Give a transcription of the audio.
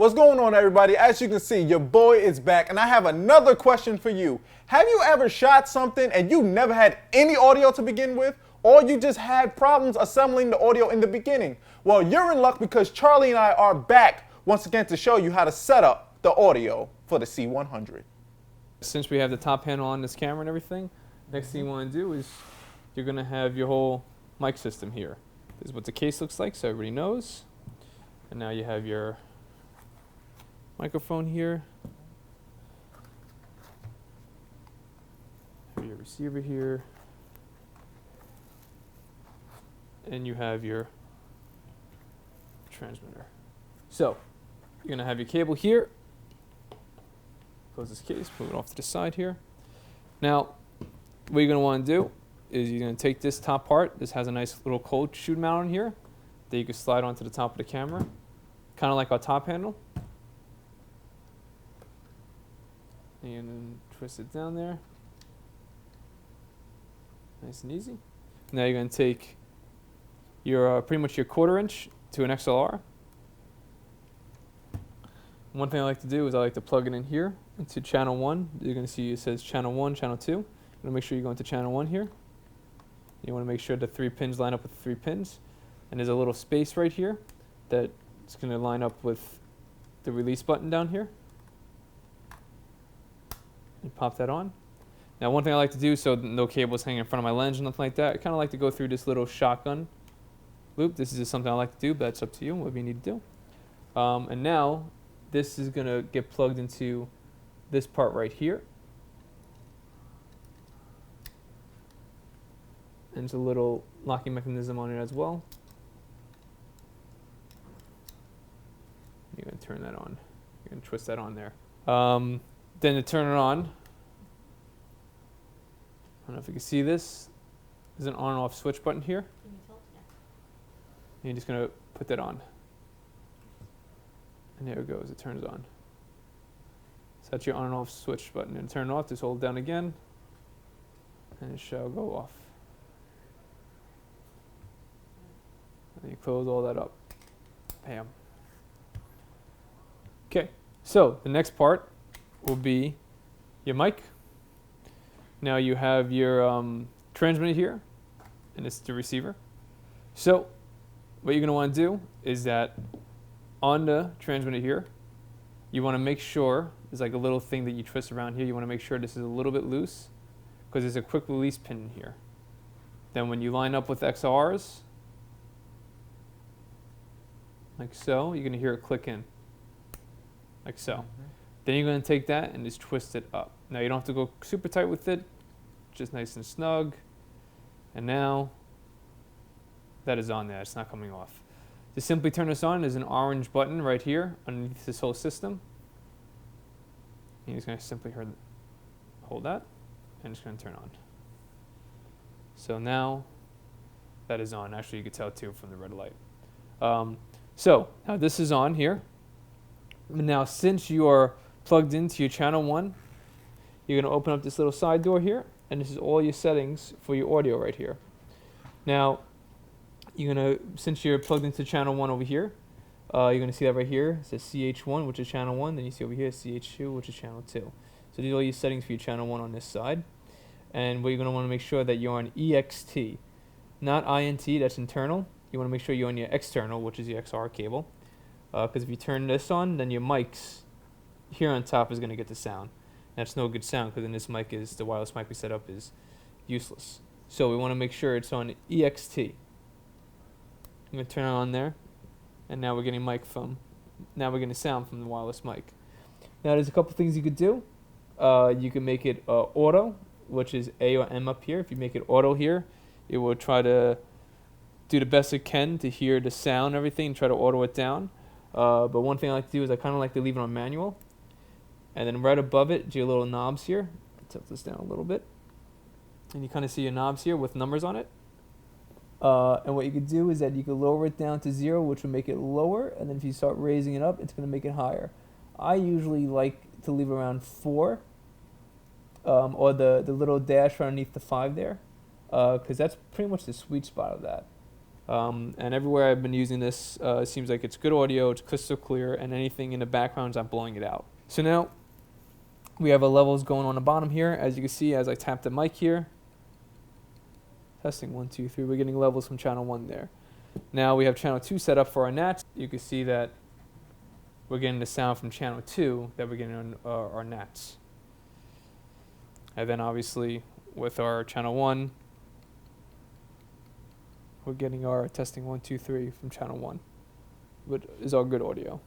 What's going on, everybody? As you can see, your boy is back, and I have another question for you. Have you ever shot something and you never had any audio to begin with? Or you just had problems assembling the audio in the beginning? Well, you're in luck because Charlie and I are back once again to show you how to set up the audio for the C100. Since we have the top panel on this camera and everything, next thing you want to do is you're going to have your whole mic system here. This is what the case looks like, so everybody knows. And now you have your microphone here. Have your receiver here. And you have your transmitter. So, you're going to have your cable here. Close this case, move it off to the side here. Now, what you're going to want to do is you're going to take this top part. This has a nice little cold shoe mount on here that you can slide onto the top of the camera, kind of like our top handle. And then twist it down there. Nice and easy. Now you're going to take your pretty much your 1/4 inch to an XLR. One thing I like to do is I like to plug it in here into channel 1. You're going to see it says channel 1, channel 2. You want to make sure you go into channel 1 here. You want to make sure the 3 pins line up with the 3 pins. And there's a little space right here that's going to line up with the release button down here. You pop that on. Now, one thing I like to do so no cables hanging in front of my lens or nothing like that, I kind of like to go through this little shotgun loop. This is just something I like to do, but that's up to you, whatever you need to do. And now, this is going to get plugged into this part right here. And there's a little locking mechanism on it as well. You're going to turn that on. You're going to twist that on there. Then to turn it on, I don't know if you can see this. There's an on and off switch button here. And you're just going to put that on. And there it goes, it turns on. So that's your on and off switch button. And turn it off, just hold it down again, and it shall go off. And you close all that up. Bam. Okay, so the next part will be your mic. Now you have your transmitter here, and it's the receiver. So what you're going to want to do is that on the transmitter here, you want to make sure, there's like a little thing that you twist around here, you want to make sure this is a little bit loose, because there's a quick release pin in here. Then when you line up with XLRs, like so, you're going to hear it click in, like so. Then you're going to take that and just twist it up. Now you don't have to go super tight with it, just nice and snug. And now that is on there, it's not coming off. To simply turn this on, there's an orange button right here underneath this whole system. And you're just going to simply hold that, and it's going to turn on. So now that is on. Actually, you can tell too from the red light. So now this is on here. Now, since you are plugged into your channel 1, you're going to open up this little side door here, and this is all your settings for your audio right here. Now, you're going to, since you're plugged into channel 1 over here, you're going to see that right here. It says CH1, which is channel 1. Then you see over here CH2, which is channel 2. So these are all your settings for your channel 1 on this side. And what you're going to want to make sure that you're on EXT, not INT, that's internal. You want to make sure you're on your external, which is your XR cable. Because if you turn this on, then your mics here on top is going to get the sound. That's no good sound, because then this mic is, the wireless mic we set up is useless. So we want to make sure it's on EXT. I'm going to turn it on there, and now we're getting now we're getting sound from the wireless mic. Now there's a couple things you could do. You can make it auto, which is A or M up here. If you make it auto here, it will try to do the best it can to hear the sound and everything, and try to auto it down. But one thing I like to do is I kind of like to leave it on manual. And then right above it, your little knobs here. Tilt this down a little bit. And you kind of see your knobs here with numbers on it. And what you could do is that you could lower it down to 0, which will make it lower. And then if you start raising it up, it's going to make it higher. I usually like to leave around 4. Or the little dash right underneath the 5 there. Because that's pretty much the sweet spot of that. And everywhere I've been using this, it seems like it's good audio, it's crystal clear, and anything in the background, I'm blowing it out. So now we have our levels going on the bottom here. As you can see, as I tap the mic here, testing 1, 2, 3, we're getting levels from channel 1 there. Now we have channel 2 set up for our nats. You can see that we're getting the sound from channel 2 that we're getting on our nats. And then obviously with our channel 1, we're getting our testing 1, 2, 3 from channel 1, which is our good audio.